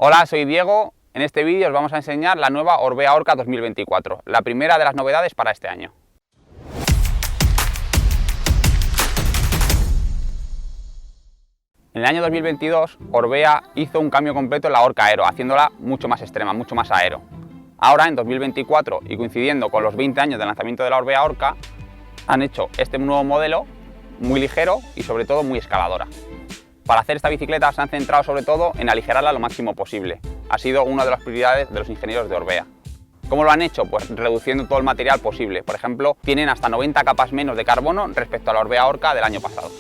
Hola, soy Diego. En este vídeo os vamos a enseñar la nueva Orbea Orca 2024, la primera de las novedades para este año. En el año 2022, Orbea hizo un cambio completo en la Orca Aero, haciéndola mucho más extrema, mucho más aero. Ahora, en 2024, y coincidiendo con los 20 años de lanzamiento de la Orbea Orca, han hecho este nuevo modelo muy ligero y sobre todo muy escaladora. Para hacer esta bicicleta se han centrado sobre todo en aligerarla lo máximo posible. Ha sido una de las prioridades de los ingenieros de Orbea. ¿Cómo lo han hecho? Pues reduciendo todo el material posible. Por ejemplo, tienen hasta 90 capas menos de carbono respecto a la Orbea Orca del año pasado.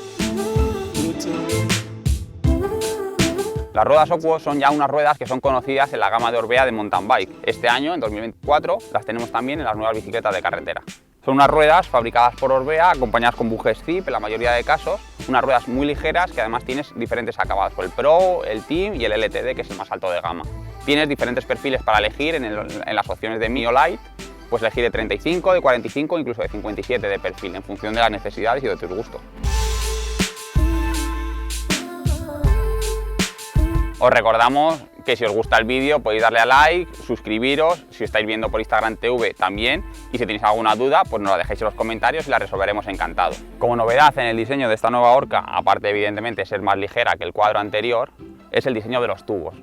Las ruedas Oquo son ya unas ruedas que son conocidas en la gama de Orbea de mountain bike. Este año, en 2024, las tenemos también en las nuevas bicicletas de carretera. Son unas ruedas fabricadas por Orbea, acompañadas con bujes Zip en la mayoría de casos, unas ruedas muy ligeras que además tienes diferentes acabados, el Pro, el Team y el LTD, que es el más alto de gama. Tienes diferentes perfiles para elegir en las opciones de Mio Light, pues elegir de 35, de 45, incluso de 57 de perfil, en función de las necesidades y de tus gustos. Os recordamos que si os gusta el vídeo podéis darle a like, suscribiros, si estáis viendo por Instagram TV también, y si tenéis alguna duda pues nos la dejéis en los comentarios y la resolveremos encantado. Como novedad en el diseño de esta nueva Orca, aparte evidentemente de ser más ligera que el cuadro anterior, es el diseño de los tubos.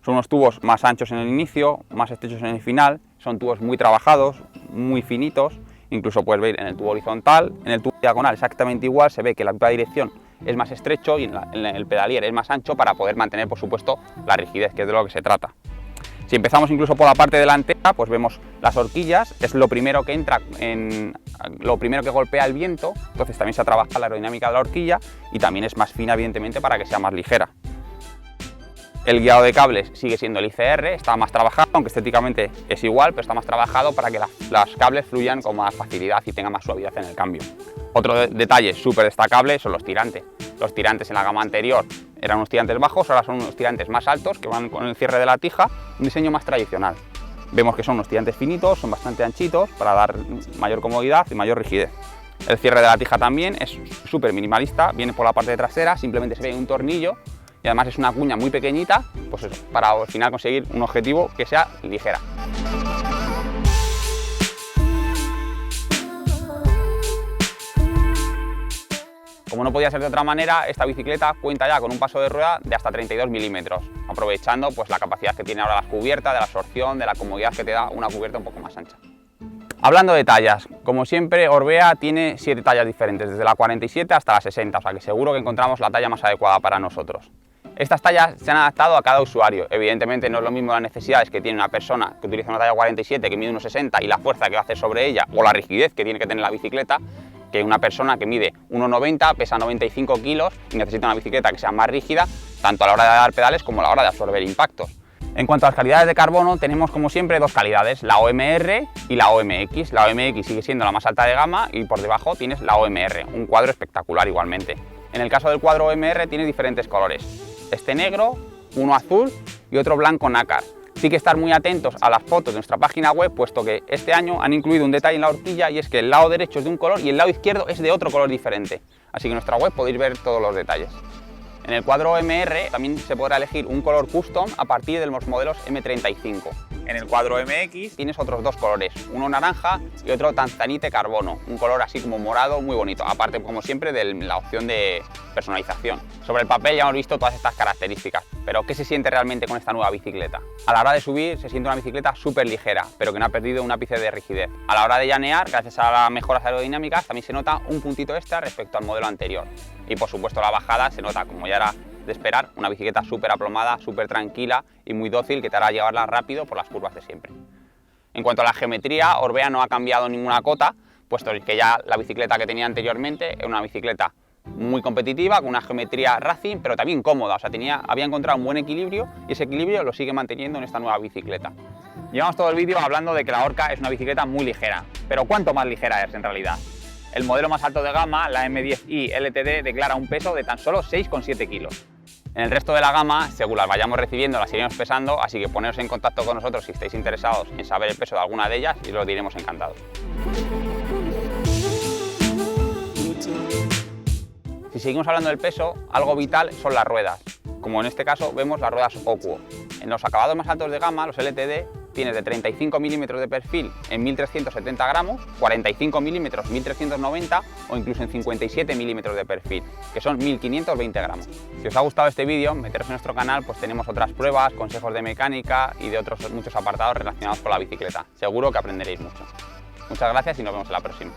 Son unos tubos más anchos en el inicio, más estrechos en el final, son tubos muy trabajados, muy finitos, incluso puedes ver en el tubo horizontal, en el tubo diagonal exactamente igual, se ve que la misma dirección es más estrecho y en el pedalier es más ancho para poder mantener, por supuesto, la rigidez, que es de lo que se trata. Si empezamos incluso por la parte delantera, pues vemos las horquillas, es lo primero que entra lo primero que golpea el viento, entonces también se trabaja la aerodinámica de la horquilla y también es más fina, evidentemente, para que sea más ligera. El guiado de cables sigue siendo el ICR, está más trabajado, aunque estéticamente es igual, pero está más trabajado para que los cables fluyan con más facilidad y tengan más suavidad en el cambio. Otro detalle súper destacable son los tirantes. Los tirantes en la gama anterior eran unos tirantes bajos, ahora son unos tirantes más altos que van con el cierre de la tija, un diseño más tradicional. Vemos que son unos tirantes finitos, son bastante anchitos para dar mayor comodidad y mayor rigidez. El cierre de la tija también es súper minimalista, viene por la parte trasera, simplemente se ve un tornillo y además es una cuña muy pequeñita, pues eso, para al final conseguir un objetivo que sea ligera. Como no podía ser de otra manera, esta bicicleta cuenta ya con un paso de rueda de hasta 32 milímetros, aprovechando pues, la capacidad que tiene ahora las cubiertas, de la absorción, de la comodidad que te da una cubierta un poco más ancha. Hablando de tallas, como siempre Orbea tiene 7 tallas diferentes, desde la 47 hasta la 60, o sea que seguro que encontramos la talla más adecuada para nosotros. Estas tallas se han adaptado a cada usuario, evidentemente no es lo mismo las necesidades que tiene una persona que utiliza una talla 47 que mide unos 60 y la fuerza que va a hacer sobre ella o la rigidez que tiene que tener la bicicleta, que una persona que mide 1,90, pesa 95 kilos y necesita una bicicleta que sea más rígida, tanto a la hora de dar pedales como a la hora de absorber impactos. En cuanto a las calidades de carbono, tenemos como siempre dos calidades, la OMR y la OMX. La OMX sigue siendo la más alta de gama y por debajo tienes la OMR, un cuadro espectacular igualmente. En el caso del cuadro OMR tiene diferentes colores, este negro, uno azul y otro blanco nácar. Sí que estar muy atentos a las fotos de nuestra página web, puesto que este año han incluido un detalle en la horquilla y es que el lado derecho es de un color y el lado izquierdo es de otro color diferente. Así que en nuestra web podéis ver todos los detalles. En el cuadro OMR también se podrá elegir un color custom a partir de los modelos M35. En el cuadro MX tienes otros dos colores, uno naranja y otro tanzanite carbono, un color así como morado muy bonito, aparte como siempre de la opción de personalización. Sobre el papel ya hemos visto todas estas características, pero ¿qué se siente realmente con esta nueva bicicleta? A la hora de subir se siente una bicicleta súper ligera, pero que no ha perdido un ápice de rigidez. A la hora de llanear, gracias a las mejoras aerodinámicas, también se nota un puntito extra respecto al modelo anterior. Y por supuesto la bajada se nota, como ya era de esperar, una bicicleta súper aplomada, súper tranquila y muy dócil que te hará llevarla rápido por las curvas de siempre. En cuanto a la geometría, Orbea no ha cambiado ninguna cota, puesto que ya la bicicleta que tenía anteriormente era una bicicleta muy competitiva, con una geometría racing, pero también cómoda, o sea, había encontrado un buen equilibrio y ese equilibrio lo sigue manteniendo en esta nueva bicicleta. Llevamos todo el vídeo hablando de que la Orca es una bicicleta muy ligera, pero ¿cuánto más ligera es en realidad? El modelo más alto de gama, la M10i LTD, declara un peso de tan solo 6,7 kilos. En el resto de la gama, según las vayamos recibiendo, las iremos pesando, así que poneros en contacto con nosotros si estáis interesados en saber el peso de alguna de ellas y os lo diremos encantados. Si seguimos hablando del peso, algo vital son las ruedas. Como en este caso vemos las ruedas Oquo. En los acabados más altos de gama, los LTD, tienes de 35 milímetros de perfil en 1370 gramos, 45 milímetros 1390 o incluso en 57 milímetros de perfil, que son 1520 gramos. Si os ha gustado este vídeo, meteros en nuestro canal, pues tenemos otras pruebas, consejos de mecánica y de otros muchos apartados relacionados con la bicicleta. Seguro que aprenderéis mucho. Muchas gracias y nos vemos en la próxima.